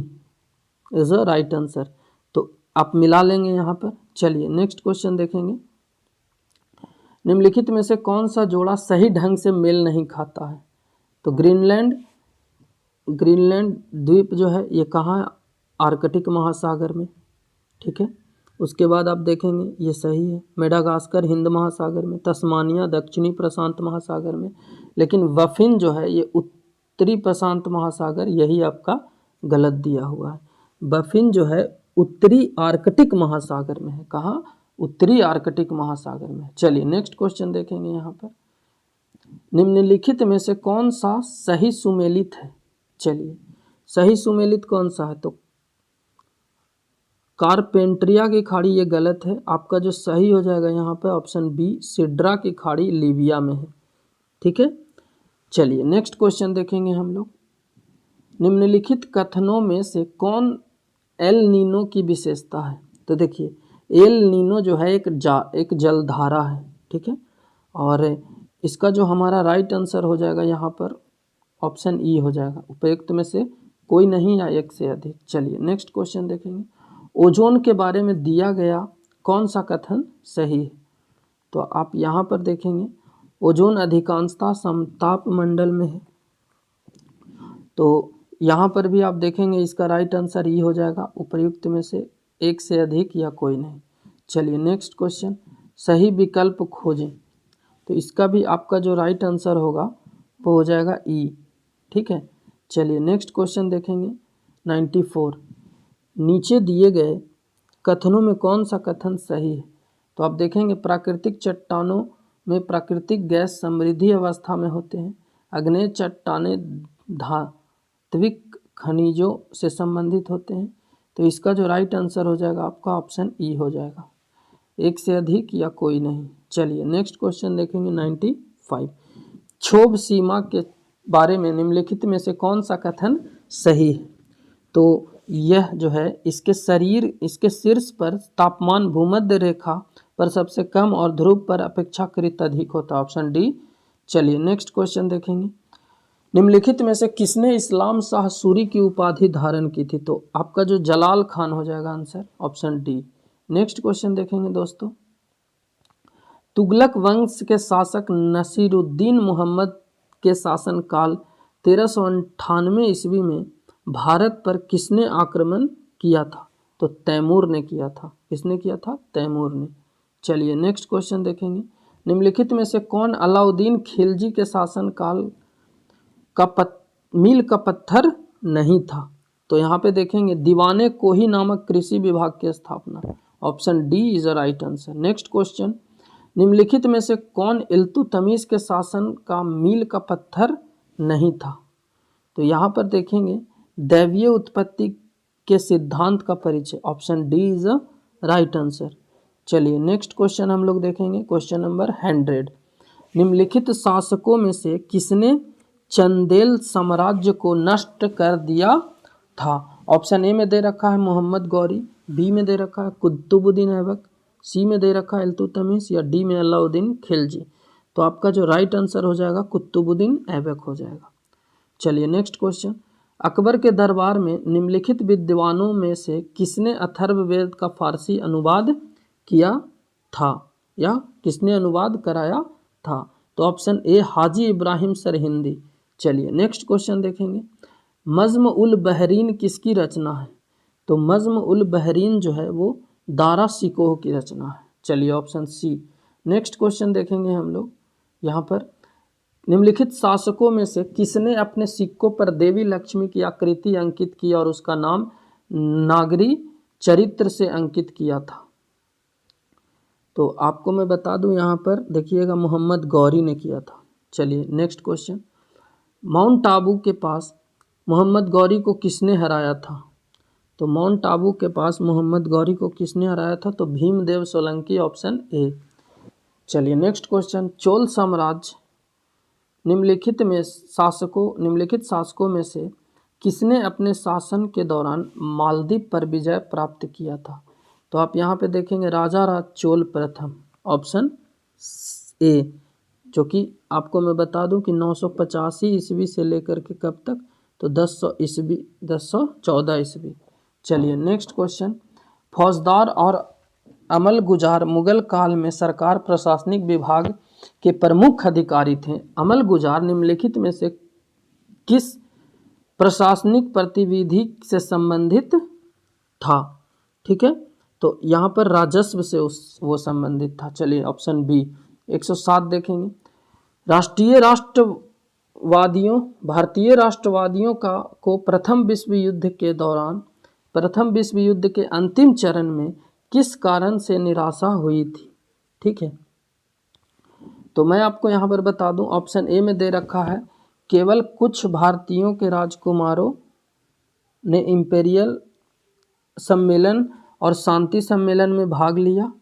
is a right answer. तो आप मिला लेंगे यहाँ पर। चलिए नेक्स्ट क्वेश्चन देखेंगे, निम्नलिखित में से कौन सा जोड़ा सही ढंग से मेल नहीं खाता है? तो ग्रीनलैंड द्वीप जो है ये कहाँ है? आर्कटिक महासागर में। ठीक है, उसके बाद आप देखेंगे ये सही है। मेडागास्कर हिंद महासागर में, तस्मानिया दक्षिणी प्रशांत महासागर में। लेकिन वफिन जो है ये उत्तरी प्रशांत महासागर, यही आपका गलत दिया हुआ है। बफिन जो है उत्तरी आर्कटिक महासागर में है। कहाँ? उत्तरी आर्कटिक महासागर में। चलिए नेक्स्ट क्वेश्चन देखेंगे यहाँ पर, निम्नलिखित में से कौन सा सही सुमेलित है? चलिए सही सुमेलित कौन सा है? तो कारपेंट्रिया की खाड़ी, ये गलत है। आपका जो सही हो जाएगा यहाँ पर ऑप्शन बी, सिड्रा की खाड़ी लीबिया में है। ठीक है, चलिए नेक्स्ट क्वेश्चन देखेंगे हम लोग, निम्नलिखित कथनों में से कौन एल नीनो की विशेषता है? तो देखिए एल नीनो जो है एक जलधारा है। ठीक है, और इसका जो हमारा राइट आंसर हो जाएगा यहाँ पर ऑप्शन ई हो जाएगा। उपयुक्त में से कोई नहीं या एक से अधिक। चलिए नेक्स्ट क्वेश्चन देखेंगे, ओजोन के बारे में दिया गया कौन सा कथन सही है? तो आप यहाँ पर देखेंगे ओजोन अधिकांशतः समताप मंडल में है। तो यहाँ पर भी आप देखेंगे इसका राइट आंसर ई हो जाएगा। उपयुक्त में से एक से अधिक या कोई नहीं। चलिए नेक्स्ट क्वेश्चन, सही विकल्प खोजें। तो इसका भी आपका जो राइट आंसर होगा वो हो जाएगा ई। ठीक है, चलिए नेक्स्ट क्वेश्चन देखेंगे 94, नीचे दिए गए कथनों में कौन सा कथन सही है? तो आप देखेंगे प्राकृतिक चट्टानों में प्राकृतिक गैस समृद्धि अवस्था में होते हैं। आग्नेय चट्टानें धात्विक खनिजों से संबंधित होते हैं। तो इसका जो राइट आंसर हो जाएगा आपका ऑप्शन ई हो जाएगा। एक से अधिक या कोई नहीं। चलिए नेक्स्ट क्वेश्चन देखेंगे 95, क्षोभ सीमा के बारे में निम्नलिखित में से कौन सा कथन सही है? तो यह जो है इसके शीर्ष पर तापमान भूमध्य रेखा पर सबसे कम और ध्रुव पर अपेक्षाकृत अधिक होता है। Option D. चलिए नेक्स्ट क्वेश्चन देखेंगे, निम्नलिखित में से किसने इस्लाम शाह सूरी की उपाधि धारण की थी? तो आपका जो जलाल खान हो जाएगा answer, option D. Next question देखेंगे दोस्तों, तुगलक वंश के शासक नसीरुद्दीन मुहम्मद के शासनकाल 1398 ईस्वी में भारत पर किसने आक्रमण किया था? तो तैमूर ने किया था। किसने किया था? तैमूर ने। चलिए नेक्स्ट क्वेश्चन देखेंगे, निम्नलिखित में से कौन अलाउद्दीन खिलजी के शासनकाल का मील का पत्थर नहीं था? तो यहाँ पे देखेंगे दीवाने कोही नामक कृषि विभाग की स्थापना। Option D is a right answer. Next question, निम्नलिखित में से कौन इल्तुतमिश के शासन का मील का पत्थर नहीं था? तो यहाँ पर देखेंगे दैवीय उत्पत्ति के सिद्धांत का परिचय। Option D is a right answer. चलिए नेक्स्ट क्वेश्चन हम लोग देखेंगे, क्वेश्चन नंबर 100, निम्नलिखित शासकों में से किसने चंदेल साम्राज्य को नष्ट कर दिया था? ऑप्शन ए में दे रखा है मोहम्मद गौरी, बी में दे रखा है कुतुबुद्दीन ऐबक, सी में दे रखा है इल्तुतमिश या डी में अलाउद्दीन खिलजी। तो आपका जो राइट आंसर हो जाएगा कुतुबुद्दीन ऐबक हो जाएगा। चलिए नेक्स्ट क्वेश्चन, अकबर के दरबार में निम्नलिखित विद्वानों में से किसने अथर्ववेद का फारसी अनुवाद किया था या किसने अनुवाद कराया था? तो ऑप्शन ए हाजी इब्राहिम सरहिंदी। चलिए नेक्स्ट क्वेश्चन देखेंगे, मज़्म उल बहरीन किसकी रचना है? तो मज़्म उल बहरीन जो है वो दारा शिकोह की रचना है। चलिए ऑप्शन सी। नेक्स्ट क्वेश्चन देखेंगे हम लोग यहाँ पर, निम्नलिखित शासकों में से किसने अपने सिक्कों पर देवी लक्ष्मी की आकृति अंकित की और उसका नाम नागरी चरित्र से अंकित किया था? तो आपको मैं बता दूं यहाँ पर देखिएगा मोहम्मद गौरी ने किया था। चलिए नेक्स्ट क्वेश्चन, माउंट आबू के पास मोहम्मद गौरी को किसने हराया था? तो माउंट आबू के पास मोहम्मद गौरी को किसने हराया था? तो भीमदेव सोलंकी, ऑप्शन ए। चलिए नेक्स्ट क्वेश्चन, चोल साम्राज्य निम्नलिखित शासकों में से किसने अपने शासन के दौरान मालदीव पर विजय प्राप्त किया था? तो आप यहाँ पे देखेंगे राजा राज चोल प्रथम, ऑप्शन ए, जो कि आपको मैं बता दूं कि 985 ईस्वी से लेकर के कब तक? तो 1014 ईस्वी। चलिए नेक्स्ट क्वेश्चन, फौजदार और अमलगुजार मुगल काल में सरकार प्रशासनिक विभाग के प्रमुख अधिकारी थे। अमलगुजार निम्नलिखित में से किस प्रशासनिक प्रतिविधि से संबंधित था? ठीक है, तो यहाँ पर राजस्व से वो संबंधित था। चलिए ऑप्शन बी 107 देखेंगे, भारतीय राष्ट्रवादियों को प्रथम विश्व युद्ध के अंतिम चरण में किस कारण से निराशा हुई थी? ठीक है, तो मैं आपको यहाँ पर बता दूं, ऑप्शन ए में दे रखा है केवल कुछ भारतीयों के राजकुमारों ने इंपीरियल सम्मेलन और शांति सम्मेलन में भाग लिया,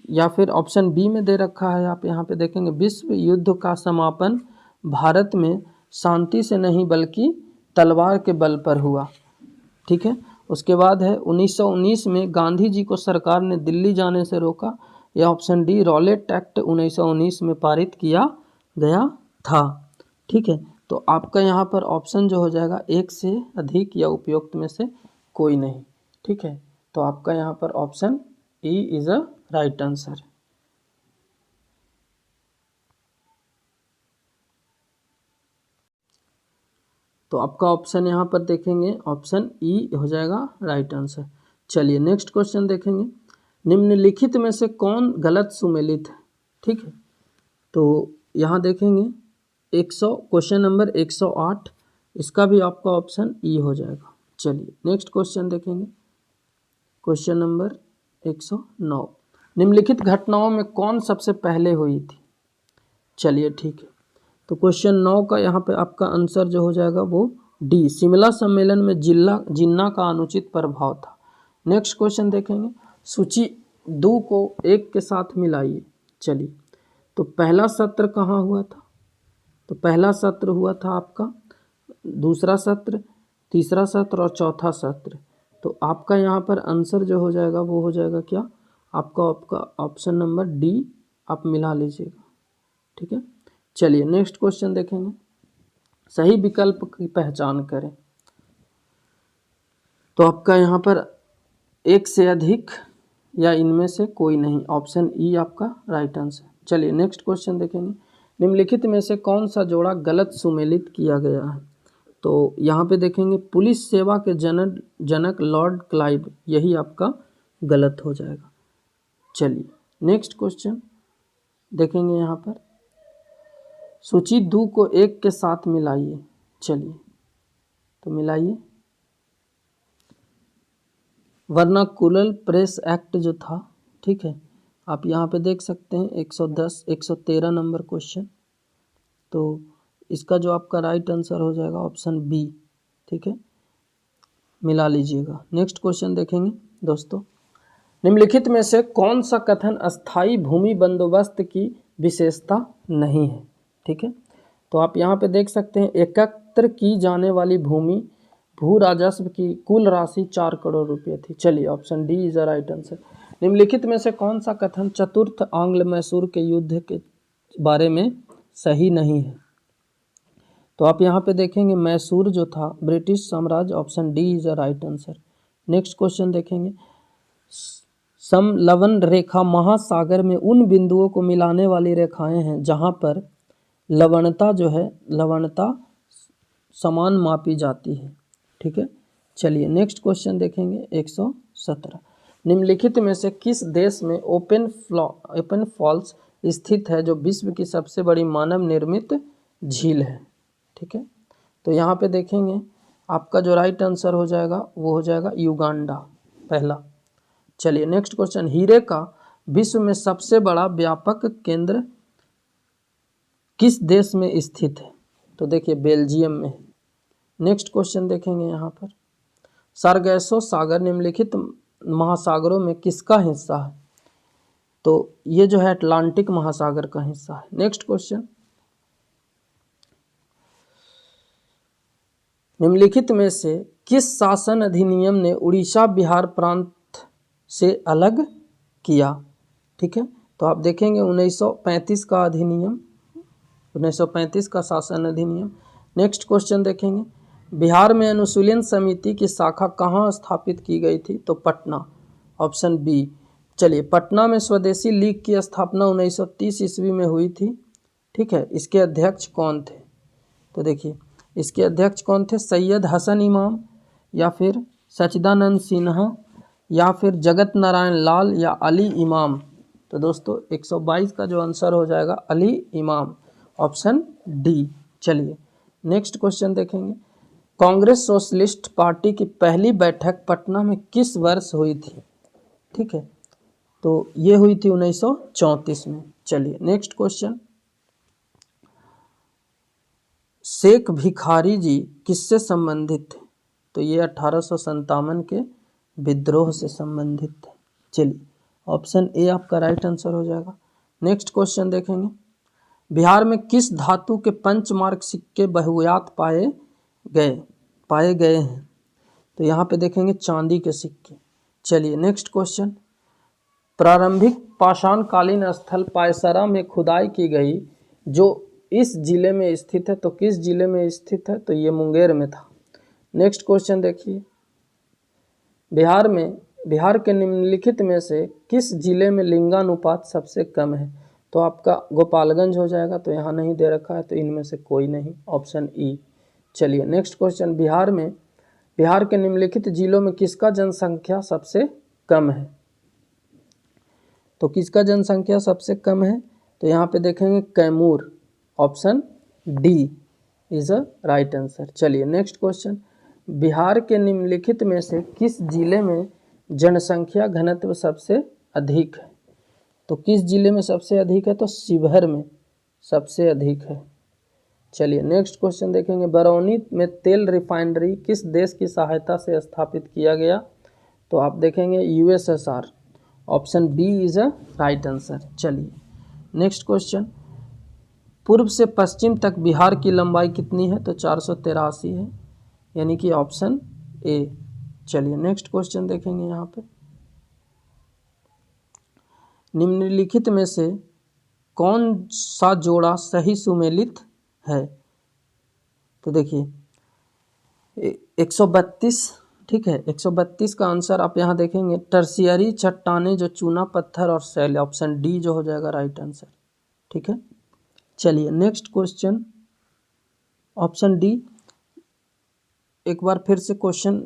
या फिर ऑप्शन बी में दे रखा है, आप यहाँ पे देखेंगे विश्व युद्ध का समापन भारत में शांति से नहीं बल्कि तलवार के बल पर हुआ। ठीक है, उसके बाद है 1919 में गांधी जी को सरकार ने दिल्ली जाने से रोका, या ऑप्शन डी रॉलेट एक्ट 1919 में पारित किया गया था। ठीक है, तो आपका यहाँ पर ऑप्शन जो हो जाएगा एक से अधिक या उपयुक्त में से कोई नहीं। ठीक है, तो आपका यहाँ पर option E is a right answer. तो आपका ऑप्शन यहाँ पर देखेंगे ऑप्शन ई हो जाएगा राइट आंसर। चलिए नेक्स्ट क्वेश्चन देखेंगे, निम्नलिखित में से कौन गलत सुमेलित है? ठीक है, तो यहाँ देखेंगे क्वेश्चन नंबर 108, इसका भी आपका ऑप्शन ई हो जाएगा। चलिए नेक्स्ट क्वेश्चन देखेंगे, क्वेश्चन नंबर 109, निम्नलिखित घटनाओं में कौन सबसे पहले हुई थी? चलिए ठीक है, तो क्वेश्चन 9 का यहाँ पे आपका आंसर जो हो जाएगा वो डी, शिमला सम्मेलन में जिन्ना का अनुचित प्रभाव था। नेक्स्ट क्वेश्चन देखेंगे, सूची 2 को 1 के साथ मिलाइए। चलिए, तो पहला सत्र कहाँ हुआ था? तो पहला सत्र हुआ था आपका, दूसरा सत्र, तीसरा सत्र और चौथा सत्र। तो आपका यहाँ पर आंसर जो हो जाएगा वो हो जाएगा क्या? आपका ऑप्शन नंबर डी आप मिला लीजिएगा। ठीक है, चलिए नेक्स्ट क्वेश्चन देखेंगे, सही विकल्प की पहचान करें। तो आपका यहाँ पर एक से अधिक या इनमें से कोई नहीं, ऑप्शन ई आपका राइट आंसर। चलिए नेक्स्ट क्वेश्चन देखेंगे, निम्नलिखित में से कौन सा जोड़ा गलत सुमेलित किया गया है? तो यहाँ पे देखेंगे पुलिस सेवा के जनक लॉर्ड क्लाइव, यही आपका गलत हो जाएगा। चलिए नेक्स्ट क्वेश्चन देखेंगे, यहाँ पर सूची 2 को 1 के साथ मिलाइए। चलिए तो मिलाइए, वर्नाकुलर प्रेस एक्ट जो था, ठीक है, आप यहाँ पे देख सकते हैं 110 113 नंबर क्वेश्चन, तो इसका जो आपका राइट आंसर हो जाएगा ऑप्शन बी। ठीक है, मिला लीजिएगा। नेक्स्ट क्वेश्चन देखेंगे दोस्तों, निम्नलिखित में से कौन सा कथन अस्थाई भूमि बंदोबस्त की विशेषता नहीं है? ठीक है, तो आप यहाँ पे देख सकते हैं एकत्र की जाने वाली भू राजस्व की कुल राशि 4 करोड़ रुपये थी। चलिए option D is the right answer. निम्नलिखित में से कौन सा कथन चतुर्थ आंग्ल मैसूर के युद्ध के बारे में सही नहीं है। तो आप यहाँ पे देखेंगे मैसूर जो था ब्रिटिश साम्राज्य, option D is a right answer. Next question देखेंगे, समलवन रेखा महासागर में उन बिंदुओं को मिलाने वाली रेखाएं हैं जहां पर लवणता जो है, लवणता समान मापी जाती है। ठीक है, चलिए नेक्स्ट क्वेश्चन देखेंगे 117। निम्नलिखित में से किस देश में ओपन फॉल्स स्थित है जो विश्व की सबसे बड़ी मानव निर्मित झील है। ठीक है, तो यहाँ पे देखेंगे आपका जो राइट आंसर हो जाएगा वो हो जाएगा युगांडा, पहला। चलिए नेक्स्ट क्वेश्चन, हीरे का विश्व में सबसे बड़ा व्यापक केंद्र किस देश में स्थित है? तो देखिए बेल्जियम में। नेक्स्ट क्वेश्चन देखेंगे यहाँ पर, सार्गेसो सागर निम्नलिखित महासागरों में किसका हिस्सा है? तो ये जो है अटलांटिक महासागर का हिस्सा है। नेक्स्ट क्वेश्चन, निम्नलिखित में से किस शासन अधिनियम ने उड़ीसा बिहार प्रांत से अलग किया? ठीक है, तो आप देखेंगे 1935 का अधिनियम, 1935 का शासन अधिनियम। नेक्स्ट क्वेश्चन देखेंगे, बिहार में अनुशीलन समिति की शाखा कहाँ स्थापित की गई थी? तो पटना, ऑप्शन बी। चलिए, पटना में स्वदेशी लीग की स्थापना 1930 ईस्वी में हुई थी। ठीक है, इसके अध्यक्ष कौन थे? तो देखिए इसके अध्यक्ष कौन थे, सैयद हसन इमाम, या फिर सच्चिदानंद सिन्हा, या फिर जगत नारायण लाल, या अली इमाम। तो दोस्तों 122 का जो आंसर हो जाएगा अली इमाम, ऑप्शन डी। चलिए नेक्स्ट क्वेश्चन देखेंगे, कांग्रेस सोशलिस्ट पार्टी की पहली बैठक पटना में किस वर्ष हुई थी? ठीक है, तो ये हुई थी 1934 में। चलिए नेक्स्ट क्वेश्चन, शेख भिखारी जी किससे संबंधित थे? तो ये 1857 के विद्रोह से संबंधित थे। चलिए ऑप्शन ए आपका राइट आंसर हो जाएगा। नेक्स्ट क्वेश्चन देखेंगे, बिहार में किस धातु के पंचमार्क सिक्के बहुयात पाए गए हैं? तो यहाँ पे देखेंगे चांदी के सिक्के। चलिए नेक्स्ट क्वेश्चन, प्रारंभिक पाषाणकालीन स्थल पायसरा में खुदाई की गई जो इस जिले में स्थित है, तो किस जिले में स्थित है? तो ये मुंगेर में था। नेक्स्ट क्वेश्चन देखिए, बिहार के निम्नलिखित में से किस जिले में लिंगानुपात सबसे कम है? तो आपका गोपालगंज हो जाएगा, तो यहाँ नहीं दे रखा है, तो इनमें से कोई नहीं, ऑप्शन ई। चलिए नेक्स्ट क्वेश्चन, बिहार के निम्नलिखित जिलों में किसका जनसंख्या सबसे कम है? तो किसका जनसंख्या सबसे कम है? तो यहाँ पे देखेंगे Kaimur, option D is a right answer. चलिए नेक्स्ट क्वेश्चन, बिहार के निम्नलिखित में से किस जिले में जनसंख्या घनत्व सबसे अधिक है? तो किस जिले में सबसे अधिक है? तो शिवहर में सबसे अधिक है। चलिए नेक्स्ट क्वेश्चन देखेंगे, बरौनी में तेल रिफाइनरी किस देश की सहायता से स्थापित किया गया? तो आप देखेंगे USSR, option B is a right answer. चलिए नेक्स्ट क्वेश्चन, पूर्व से पश्चिम तक बिहार की लंबाई कितनी है? तो 483 है, यानी कि ऑप्शन ए। चलिए नेक्स्ट क्वेश्चन देखेंगे, यहाँ पे निम्नलिखित में से कौन सा जोड़ा सही सुमेलित है? तो देखिए 132, ठीक है, 132 का आंसर आप यहाँ देखेंगे टर्शियरी चट्टानें जो चूना पत्थर और शैल, ऑप्शन डी जो हो जाएगा राइट आंसर। ठीक है, चलिए नेक्स्ट क्वेश्चन, ऑप्शन डी। एक बार फिर से क्वेश्चन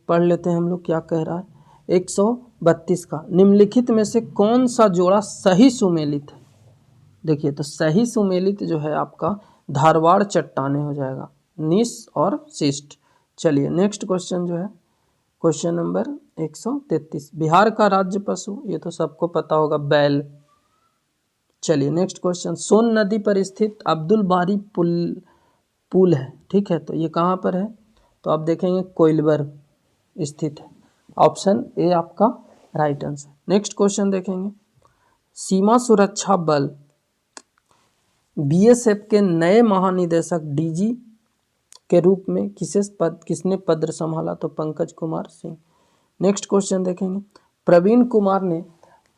पढ़ लेते हैं हम लोग क्या कह रहा है। 132 का, निम्नलिखित में से कौन सा जोड़ा सही सुमेलित है? देखिए तो सही सुमेलित जो है आपका धारवाड़ चट्टानें हो जाएगा, नीस और शिष्ट। चलिए नेक्स्ट क्वेश्चन जो है क्वेश्चन नंबर 133, बिहार का राज्य पशु, ये तो सबको पता होगा, बैल। चलिए नेक्स्ट क्वेश्चन, सोन नदी पर स्थित अब्दुल बारी पुल है, ठीक है, तो ये कहाँ पर है? तो आप देखेंगे कोइलबर स्थित है, ऑप्शन ए आपका राइट आंसर। नेक्स्ट क्वेश्चन देखेंगे, सीमा सुरक्षा बल बीएसएफ के नए महानिदेशक डीजी के रूप में किसने पद संभाला? तो पंकज कुमार सिंह। नेक्स्ट क्वेश्चन देखेंगे, प्रवीण कुमार ने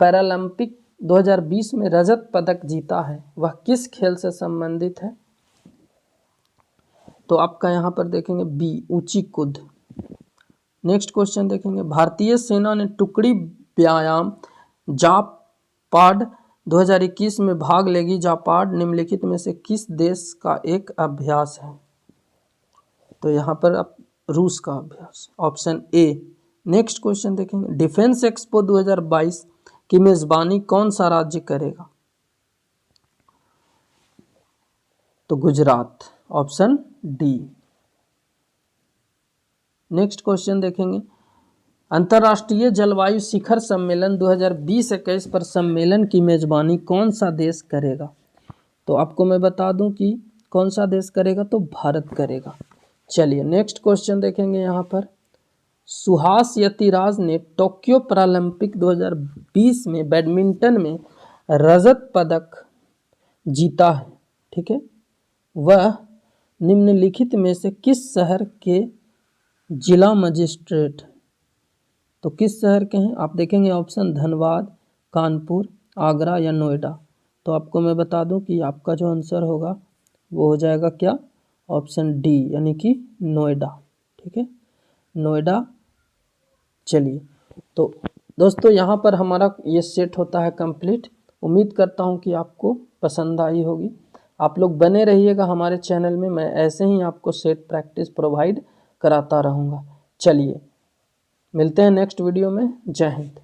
पैरालंपिक 2020 में रजत पदक जीता है वह किस खेल से संबंधित है? तो आपका यहाँ पर देखेंगे बी, ऊंची कूद। नेक्स्ट क्वेश्चन देखेंगे, भारतीय सेना ने टुकड़ी व्यायाम जापाड 2021 में भाग लेगी। जापाड निम्नलिखित में से किस देश का एक अभ्यास है? तो यहाँ पर आप रूस का अभ्यास, ऑप्शन ए। नेक्स्ट क्वेश्चन देखेंगे, डिफेंस एक्सपो 2022 की मेजबानी कौन सा राज्य करेगा? तो Gujarat, option D. Next question देखेंगे, अंतर्राष्ट्रीय जलवायु शिखर सम्मेलन 2020-21 पर सम्मेलन की मेजबानी कौन सा देश करेगा? तो आपको मैं बता दूं कि कौन सा देश करेगा, तो भारत करेगा। चलिए नेक्स्ट क्वेश्चन देखेंगे, यहाँ पर सुहास यतिराज ने टोक्यो पैरालंपिक 2020 में बैडमिंटन में रजत पदक जीता है, ठीक है। वह निम्नलिखित में से किस शहर के जिला मजिस्ट्रेट? तो किस शहर के हैं? आप देखेंगे ऑप्शन धनबाद, कानपुर, आगरा या नोएडा। तो आपको मैं बता दूं कि आपका जो आंसर होगा वो हो जाएगा क्या, ऑप्शन डी, यानी कि नोएडा, ठीक है, नोएडा। चलिए तो दोस्तों यहाँ पर हमारा ये सेट होता है कंप्लीट। उम्मीद करता हूँ कि आपको पसंद आई होगी। आप लोग बने रहिएगा हमारे चैनल में, मैं ऐसे ही आपको सेट प्रैक्टिस प्रोवाइड कराता रहूँगा। चलिए मिलते हैं नेक्स्ट वीडियो में। जय हिंद।